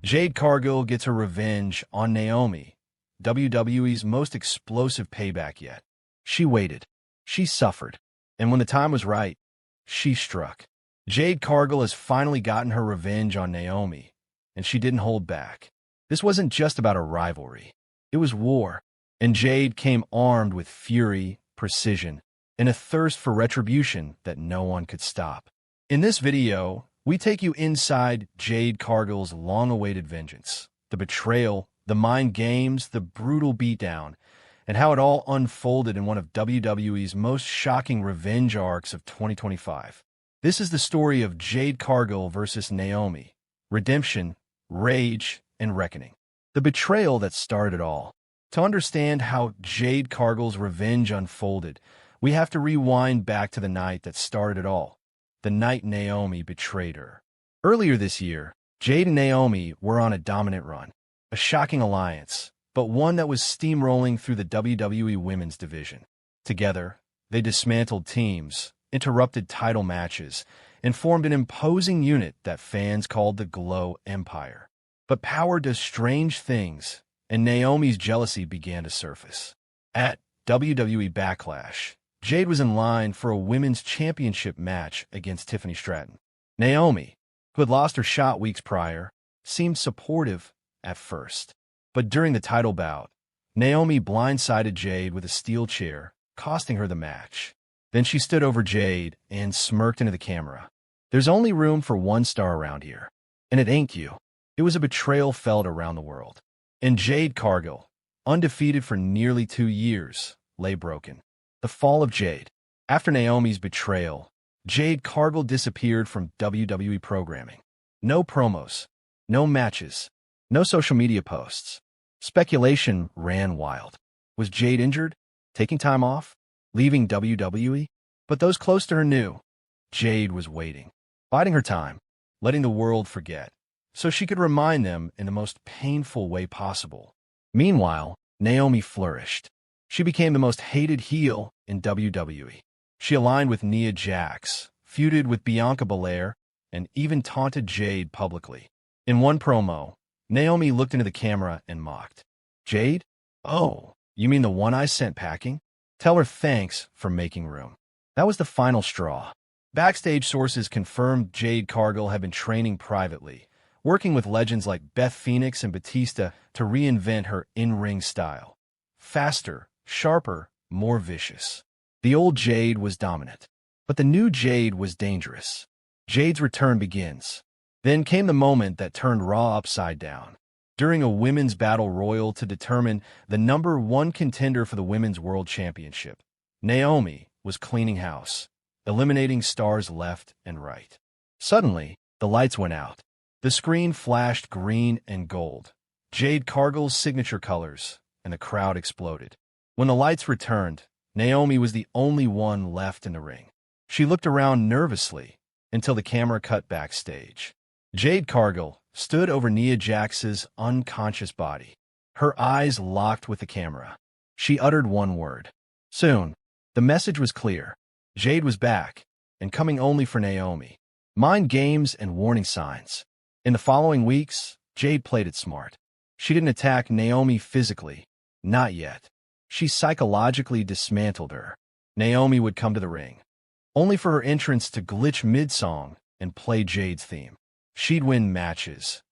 Jade Cargill gets her revenge on Naomi, WWE's most explosive payback yet. She waited. She suffered. And when the time was right, she struck. Jade Cargill has finally gotten her revenge on Naomi, and she didn't hold back. This wasn't just about a rivalry. It was war, and Jade came armed with fury, precision, and a thirst for retribution that no one could stop. In this video, we take you inside Jade Cargill's long-awaited vengeance, the betrayal, the mind games, the brutal beatdown, and how it all unfolded in one of WWE's most shocking revenge arcs of 2025. This is the story of Jade Cargill versus Naomi, redemption, rage, and reckoning. The betrayal that started it all. To understand how Jade Cargill's revenge unfolded, we have to rewind back to the night that started it all, the night Naomi betrayed her. Earlier this year, Jade and Naomi were on a dominant run, a shocking alliance, but one that was steamrolling through the WWE Women's division. Together, they dismantled teams, interrupted title matches, and formed an imposing unit that fans called the Glow Empire. But power does strange things, and Naomi's jealousy began to surface. At WWE Backlash, Jade was in line for a women's championship match against Tiffany Stratton. Naomi, who had lost her shot weeks prior, seemed supportive at first. But during the title bout, Naomi blindsided Jade with a steel chair, costing her the match. Then she stood over Jade and smirked into the camera. "There's only room for one star around here, and it ain't you." It was a betrayal felt around the world. And Jade Cargill, undefeated for nearly 2 years, lay broken. The Fall of Jade. After Naomi's betrayal, Jade Cargill disappeared from WWE programming. No promos, no matches, no social media posts. Speculation ran wild. Was Jade injured, taking time off, leaving WWE? But those close to her knew Jade was waiting, biding her time, letting the world forget, so she could remind them in the most painful way possible. Meanwhile, Naomi flourished. She became the most hated heel in WWE. She aligned with Nia Jax, feuded with Bianca Belair, and even taunted Jade publicly. In one promo, Naomi looked into the camera and mocked. "Jade? Oh, you mean the one I sent packing? Tell her thanks for making room." That was the final straw. Backstage sources confirmed Jade Cargill had been training privately, working with legends like Beth Phoenix and Batista to reinvent her in-ring style. Faster, sharper, more vicious. The old Jade was dominant, but the new Jade was dangerous. Jade's return begins. Then came the moment that turned Raw upside down. During a women's battle royal to determine the #1 contender for the Women's World Championship, Naomi was cleaning house, eliminating stars left and right. Suddenly, the lights went out. The screen flashed green and gold, Jade Cargill's signature colors, and the crowd exploded. When the lights returned, Naomi was the only one left in the ring. She looked around nervously until the camera cut backstage. Jade Cargill stood over Nia Jax's unconscious body, her eyes locked with the camera. She uttered one word. Soon, the message was clear. Jade was back, and coming only for Naomi. Mind games and warning signs. In the following weeks, Jade played it smart. She didn't attack Naomi physically. Not yet. She psychologically dismantled her. Naomi would come to the ring, only for her entrance to glitch mid-song and play Jade's theme. She'd win matches,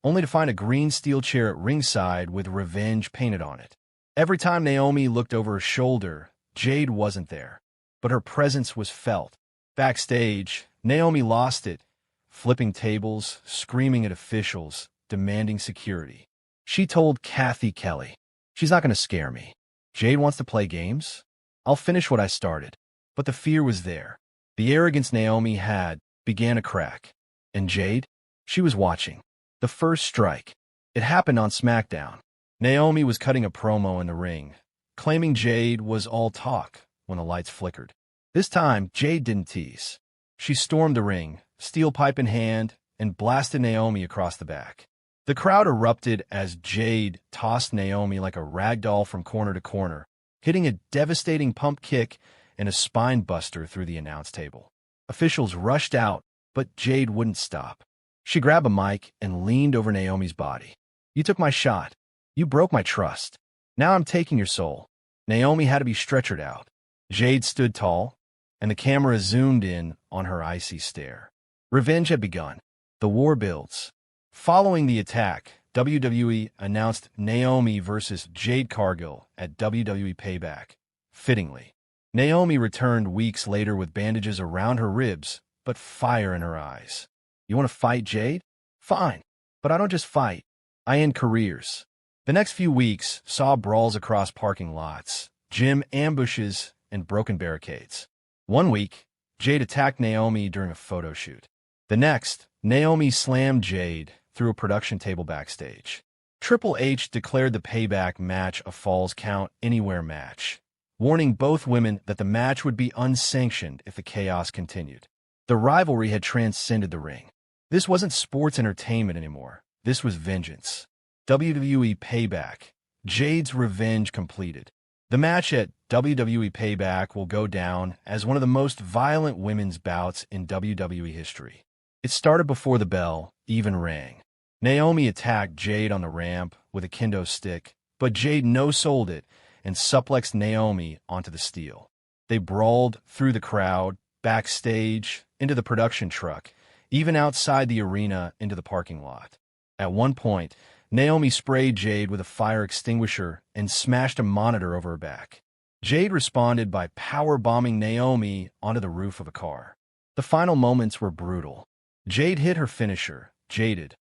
only to find a green steel chair at ringside with revenge painted on it. Every time Naomi looked over her shoulder, Jade wasn't there, but her presence was felt. Backstage, Naomi lost it, flipping tables, screaming at officials, demanding security. She told Kathy Kelly, "She's not going to scare me. Jade wants to play games? I'll finish what I started." But the fear was there. The arrogance Naomi had began to crack. And Jade? She was watching. The first strike. It happened on SmackDown. Naomi was cutting a promo in the ring, claiming Jade was all talk when the lights flickered. This time, Jade didn't tease. She stormed the ring, steel pipe in hand, and blasted Naomi across the back. The crowd erupted as Jade tossed Naomi like a rag doll from corner to corner, hitting a devastating pump kick and a spine buster through the announce table. Officials rushed out, but Jade wouldn't stop. She grabbed a mic and leaned over Naomi's body. "You took my shot. You broke my trust. Now I'm taking your soul." Naomi had to be stretchered out. Jade stood tall, and the camera zoomed in on her icy stare. Revenge had begun. The war builds. Following the attack, WWE announced Naomi versus Jade Cargill at WWE Payback. Fittingly, Naomi returned weeks later with bandages around her ribs, but fire in her eyes. "You want to fight, Jade? Fine. But I don't just fight. I end careers." The next few weeks saw brawls across parking lots, gym ambushes, and broken barricades. One week, Jade attacked Naomi during a photo shoot. The next, Naomi slammed Jade through a production table backstage. Triple H declared the Payback match a Falls Count Anywhere match, warning both women that the match would be unsanctioned if the chaos continued. The rivalry had transcended the ring. This wasn't sports entertainment anymore. This was vengeance. WWE Payback. Jade's revenge completed. The match at WWE Payback will go down as one of the most violent women's bouts in WWE history. It started before the bell even rang. Naomi attacked Jade on the ramp with a kendo stick, but Jade no-sold it and suplexed Naomi onto the steel. They brawled through the crowd, backstage, into the production truck, even outside the arena into the parking lot. At one point, Naomi sprayed Jade with a fire extinguisher and smashed a monitor over her back. Jade responded by power-bombing Naomi onto the roof of a car. The final moments were brutal. Jade hit her finisher, Jaded,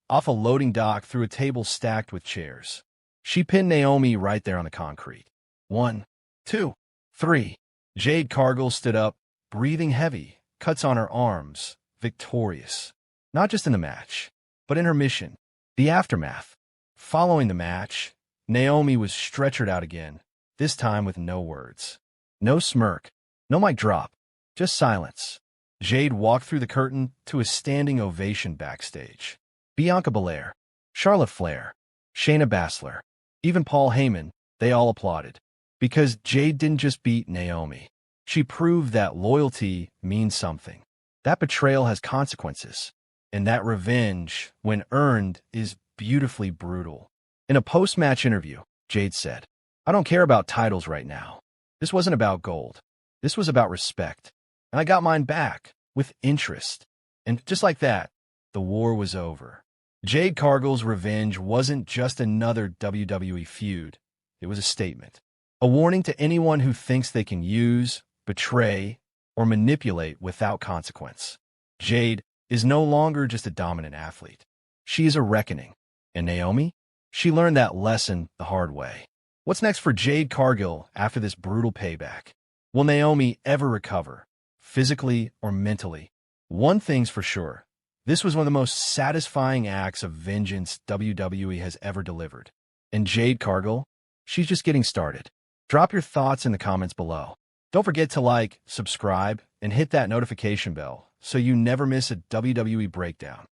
off a loading dock through a table stacked with chairs. She pinned Naomi right there on the concrete. 1, 2, 3. Jade Cargill stood up, breathing heavy, cuts on her arms, victorious. Not just in the match, but in her mission, the aftermath. Following the match, Naomi was stretchered out again, this time with no words. No smirk, no mic drop, just silence. Jade walked through the curtain to a standing ovation backstage. Bianca Belair, Charlotte Flair, Shayna Baszler, even Paul Heyman, they all applauded. Because Jade didn't just beat Naomi. She proved that loyalty means something. That betrayal has consequences. And that revenge, when earned, is beautifully brutal. In a post-match interview, Jade said, "I don't care about titles right now. This wasn't about gold. This was about respect. And I got mine back, with interest." And just like that, the war was over. Jade Cargill's revenge wasn't just another WWE feud. It was a statement. A warning to anyone who thinks they can use, betray, or manipulate without consequence. Jade is no longer just a dominant athlete. She is a reckoning. And Naomi? She learned that lesson the hard way. What's next for Jade Cargill after this brutal payback? Will Naomi ever recover, physically or mentally? One thing's for sure. This was one of the most satisfying acts of vengeance WWE has ever delivered. And Jade Cargill? She's just getting started. Drop your thoughts in the comments below. Don't forget to like, subscribe, and hit that notification bell so you never miss a WWE breakdown.